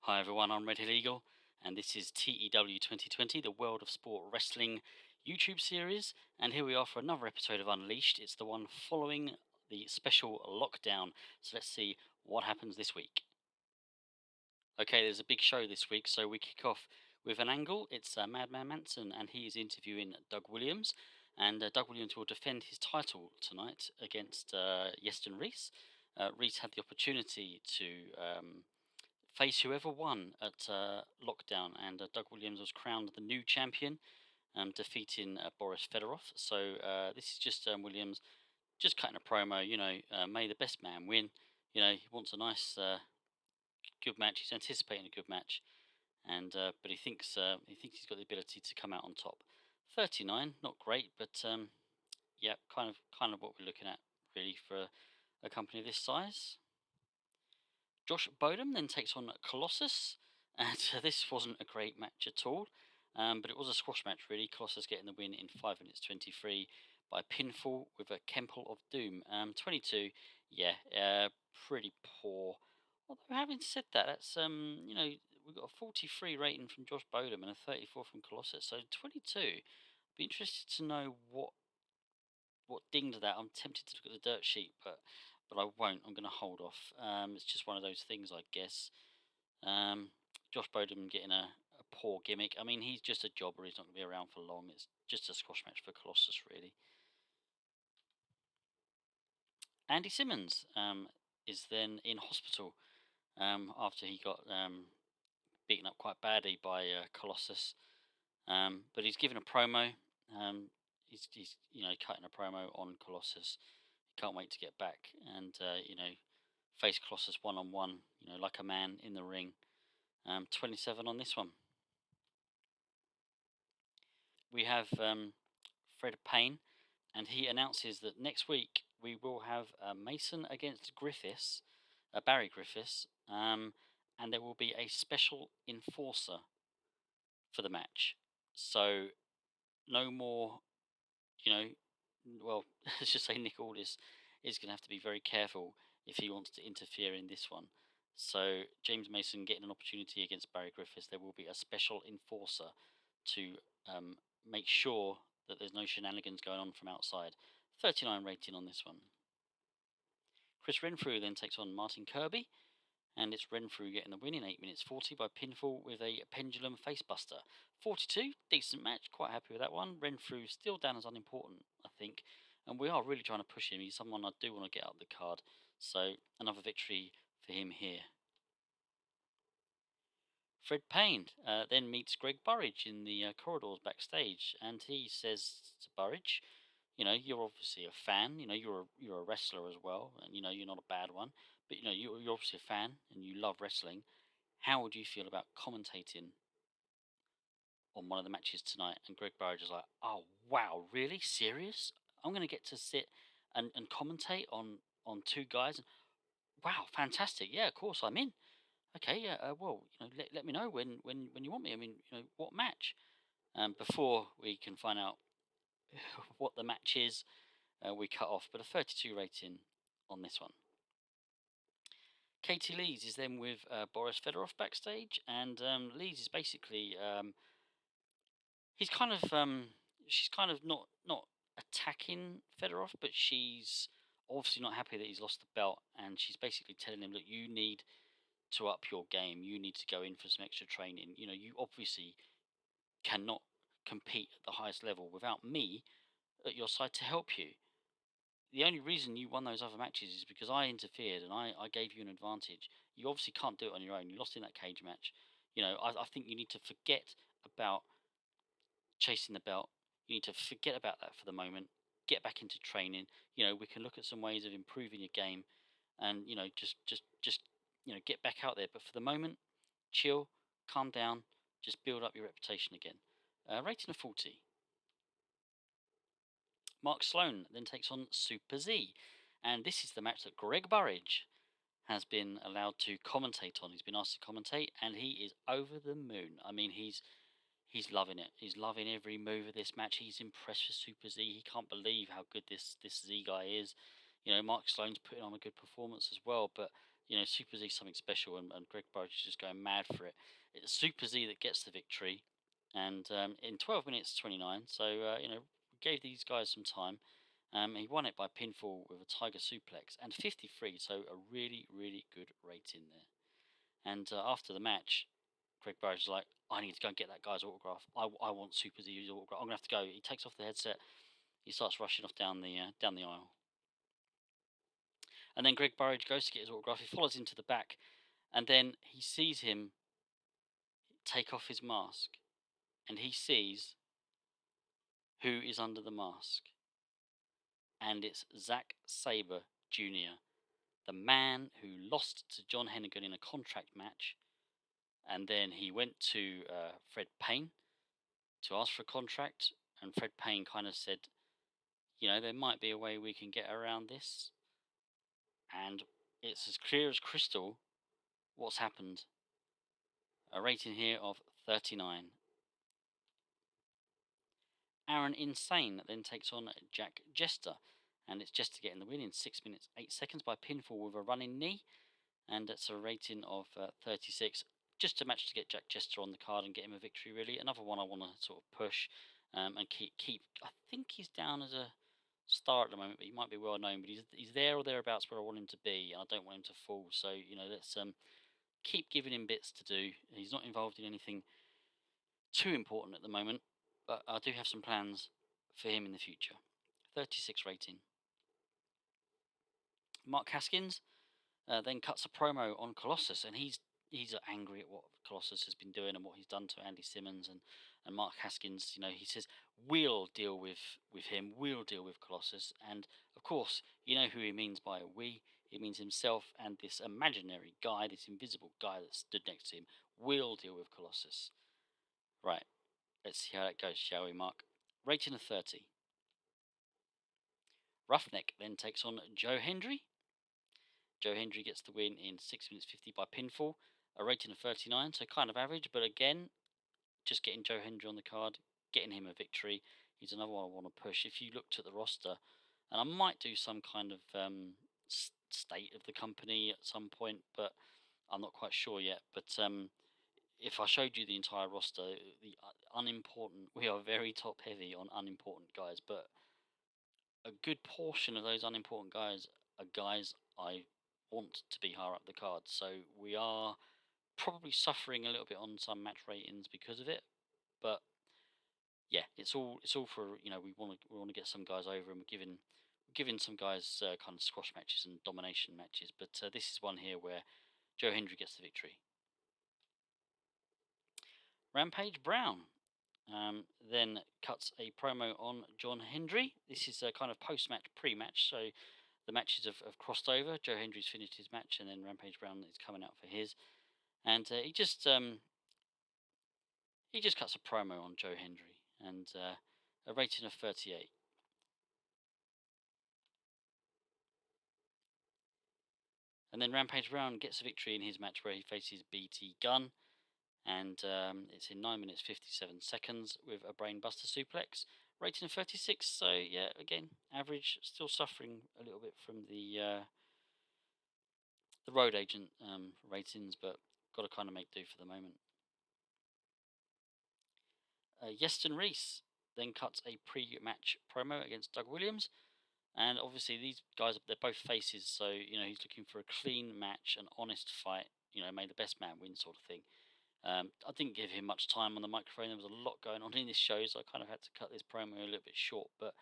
Hi everyone, I'm Red Hill Eagle, and this is TEW2020, the World of Sport Wrestling YouTube series. And here we are for another episode of Unleashed. It's the one following the special lockdown. So let's see what happens this week. Okay, there's a big show this week, so we kick off with an angle. It's Madman Manson, and he is interviewing Doug Williams. And Doug Williams will defend his title tonight against Yeston Reese. Reese had the opportunity to face whoever won at lockdown, and Doug Williams was crowned the new champion, defeating Boris Fedorov. So this is just Williams just cutting a promo. May the best man win. He wants a nice, good match. He's anticipating a good match, and but he thinks he's got the ability to come out on top. 39, not great, but yeah, kind of what we're looking at really for a company this size. Josh Bodum then takes on Colossus, and this wasn't a great match at all, but it was a squash match really. Colossus getting the win in 5 minutes 23 by pinfall with a Kemple of Doom. 22, yeah, pretty poor. Although having said that, that's we've got a 43 rating from Josh Bodum and a 34 from Colossus, so 22. Be interested to know what dinged that. I'm tempted to look at the dirt sheet, but I won't. I'm going to hold off. It's just one of those things, I guess. Josh Bodum getting a poor gimmick. I mean, he's just a jobber. He's not going to be around for long. It's just a squash match for Colossus, really. Andy Simmons is then in hospital after he got beaten up quite badly by Colossus. But he's given a promo. He's cutting a promo on Colossus. He can't wait to get back and face Colossus one on one. Like a man in the ring. 27 on this one. We have Fred Payne, and he announces that next week we will have Mason against Griffiths, Barry Griffiths, and there will be a special enforcer for the match. So no more, you know, well, let's just say Nick Aldis is going to have to be very careful if he wants to interfere in this one. So James Mason getting an opportunity against Barry Griffiths. There will be a special enforcer to make sure that there's no shenanigans going on from outside. 39 rating on this one. Chris Renfrew then takes on Martin Kirby, and it's Renfrew getting the win in 8 minutes 40 by pinfall with a pendulum facebuster. 42, decent match, quite happy with that one. Renfrew still down as unimportant, I think, and we are really trying to push him. He's someone I do want to get up the card, so another victory for him here. Fred Payne then meets Greg Burridge in the corridors backstage, and he says to Burridge, you're obviously a fan. You're a wrestler as well, and you're not a bad one. But you're obviously a fan, and you love wrestling. How would you feel about commentating on one of the matches tonight? And Greg Burridge is like, oh wow, really serious? I'm going to get to sit and commentate on two guys. Wow, fantastic! Yeah, of course I'm in. Okay, yeah. Well, let me know when you want me. I mean, what match? Before we can find out what the match is, we cut off. But a 32 rating on this one. Katie Lees is then with Boris Fedorov backstage, and Lees is basically he's kind of she's kind of not attacking Fedorov, but she's obviously not happy that he's lost the belt, and she's basically telling him, look, you need to up your game. You need to go in for some extra training. You obviously cannot compete at the highest level without me at your side to help you. The only reason you won those other matches is because I interfered and I gave you an advantage. You obviously can't do it on your own. You lost in that cage match. I think you need to forget about chasing the belt. You need to forget about that for the moment. Get back into training. We can look at some ways of improving your game, and just get back out there. But for the moment, chill, calm down, just build up your reputation again. Rating of 40. Mark Sloan then takes on Super Z, and this is the match that Greg Burridge has been allowed to commentate on. He's been asked to commentate, and he is over the moon. I mean, he's loving it. He's loving every move of this match. He's impressed with Super Z. He can't believe how good this Z guy is. Mark Sloan's putting on a good performance as well, but Super Z something special, and Greg Burridge is just going mad for it. It's Super Z that gets the victory, and in 12 minutes 29. So gave these guys some time. He won it by pinfall with a Tiger Suplex and 53. So a really really good rating there. And after the match, Greg Burridge is like, I need to go and get that guy's autograph. I want Super Z's autograph. I'm gonna have to go. He takes off the headset. He starts rushing off down the aisle. And then Greg Burridge goes to get his autograph. He follows him to the back, and then he sees him take off his mask, and he sees who is under the mask, and it's Zack Sabre Jr., the man who lost to John Hennigan in a contract match, and then he went to Fred Payne to ask for a contract, and Fred Payne kind of said, there might be a way we can get around this, and it's as clear as crystal what's happened. A rating here of 39. Aaron Insane then takes on Jack Jester, and it's Jester getting the win in 6 minutes 8 seconds by pinfall with a running knee, and it's a rating of 36. Just a match to get Jack Jester on the card and get him a victory. Really, another one I want to sort of push and keep. I think he's down as a star at the moment, but he might be well known. But he's there or thereabouts where I want him to be, and I don't want him to fall. So let's keep giving him bits to do. He's not involved in anything too important at the moment, but I do have some plans for him in the future. 36 rating. Mark Haskins then cuts a promo on Colossus, and he's angry at what Colossus has been doing and what he's done to Andy Simmons and Mark Haskins. He says we'll deal with him, we'll deal with Colossus, and of course you know who he means by we. He means himself and this imaginary guy, this invisible guy that stood next to him. We'll deal with Colossus. Right, let's see how that goes, shall we, Mark? Rating of 30. Roughneck then takes on Joe Hendry. Joe Hendry gets the win in 6 minutes 50 by pinfall, a rating of 39, so kind of average, but again, just getting Joe Hendry on the card, getting him a victory. He's another one I want to push. If you looked at the roster, and I might do some kind of state of the company at some point, but I'm not quite sure yet. But if I showed you the entire roster, the unimportant, we are very top heavy on unimportant guys, but a good portion of those unimportant guys are guys I want to be higher up the card. So we are probably suffering a little bit on some match ratings because of it. But yeah, it's all for we want to get some guys over, and we're giving some guys kind of squash matches and domination matches. But this is one here where Joe Hendry gets the victory. Rampage Brown then cuts a promo on John Hendry. This is a kind of post-match, pre-match, so the matches have crossed over. Joe Hendry's finished his match, and then Rampage Brown is coming out for his. And he just cuts a promo on Joe Hendry, and a rating of 38. And then Rampage Brown gets a victory in his match where he faces BT Gunn, and it's in 9 minutes 57 seconds with a brainbuster suplex. Rating of 36. So yeah, again, average. Still suffering a little bit from the road agent ratings, but got to kind of make do for the moment. Yeston Reese then cuts a pre-match promo against Doug Williams, and obviously these guys, they're both faces, so he's looking for a clean match, an honest fight. May the best man win, sort of thing. I didn't give him much time on the microphone. There was a lot going on in this show, so I kind of had to cut this promo a little bit short. But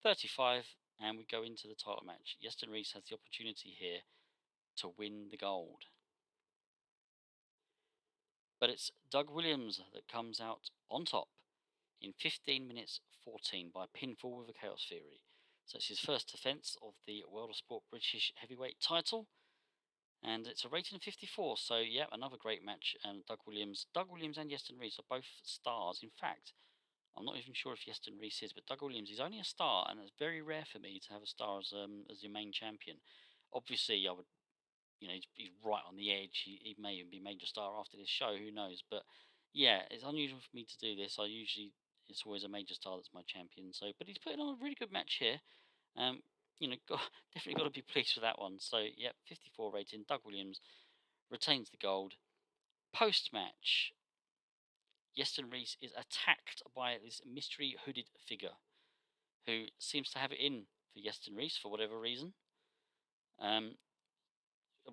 35, and we go into the title match. Yeston Reese has the opportunity here to win the gold. But it's Doug Williams that comes out on top in 15 minutes 14 by pinfall with a Chaos Theory. So it's his first defence of the World of Sport British Heavyweight title, and it's a rating of 54. So yeah, another great match. And Doug Williams and Yeston Reese are both stars. In fact, I'm not even sure if Yeston Reese is, but Doug Williams is only a star, and it's very rare for me to have a star as your main champion. Obviously, I would, he's right on the edge. He may even be major star after this show. Who knows? But yeah, it's unusual for me to do this. It's always a major star that's my champion. So, but he's putting on a really good match here. definitely got to be pleased with that one. So, yeah, 54 rating. Doug Williams retains the gold. Post match, Yeston Reese is attacked by this mystery hooded figure who seems to have it in for Yeston Reese for whatever reason. A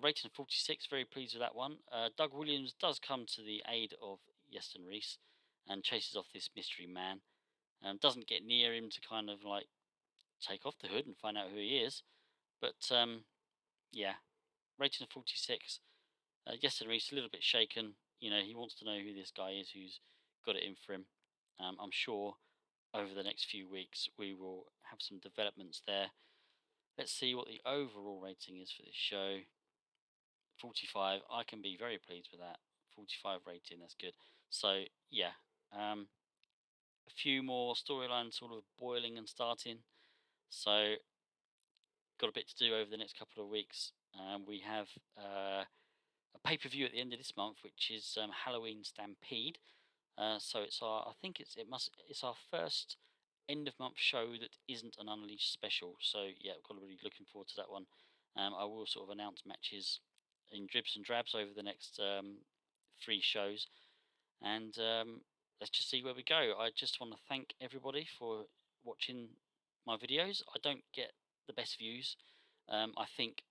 rating of 46, very pleased with that one. Doug Williams does come to the aid of Yeston Reese and chases off this mystery man. Doesn't get near him to kind of like take off the hood and find out who he is. But yeah, rating of 46. Yeston Reese a little bit shaken. He wants to know who this guy is who's got it in for him. I'm sure over the next few weeks we will have some developments there. Let's see what the overall rating is for this show. 45. I can be very pleased with that. 45 rating, that's good. So, yeah, a few more storylines sort of boiling and starting. So, got a bit to do over the next couple of weeks. We have a pay per view at the end of this month, which is Halloween Stampede. So I think it's our first end of month show that isn't an Unleashed special. So yeah, I've got really looking forward to that one. I will sort of announce matches in dribs and drabs over the next 3 shows, and let's just see where we go. I just want to thank everybody for watching my videos. I don't get the best views. I think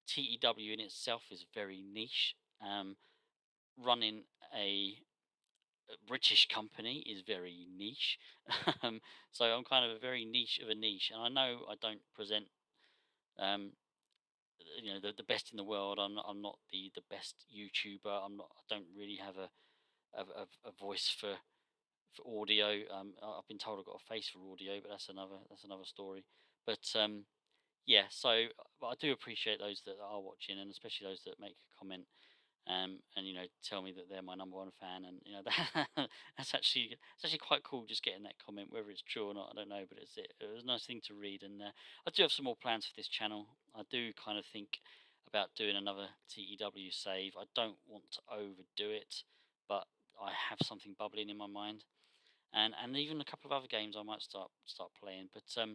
TEW in itself is very niche. Running a British company is very niche. So I'm kind of a very niche of a niche, and I know I don't present, um, the best in the world. I'm not the best YouTuber. I don't really have a voice for audio. I've been told I've got a face for audio, but that's another story. But yeah, so but I do appreciate those that are watching, and especially those that make a comment, and tell me that they're my number one fan, and that's actually quite cool. Just getting that comment, whether it's true or not, I don't know, but it was a nice thing to read, and I do have some more plans for this channel. I do kind of think about doing another TEW save. I don't want to overdo it, but I have something bubbling in my mind, and even a couple of other games I might start playing. But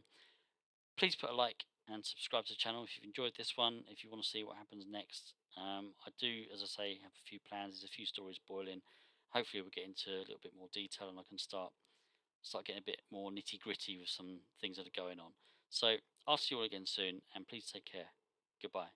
please put a like and subscribe to the channel if you've enjoyed this one. If you want to see what happens next, I do, as I say, have a few plans. There's a few stories boiling. Hopefully, we'll get into a little bit more detail, and I can start getting a bit more nitty gritty with some things that are going on. So I'll see you all again soon, and please take care. Goodbye.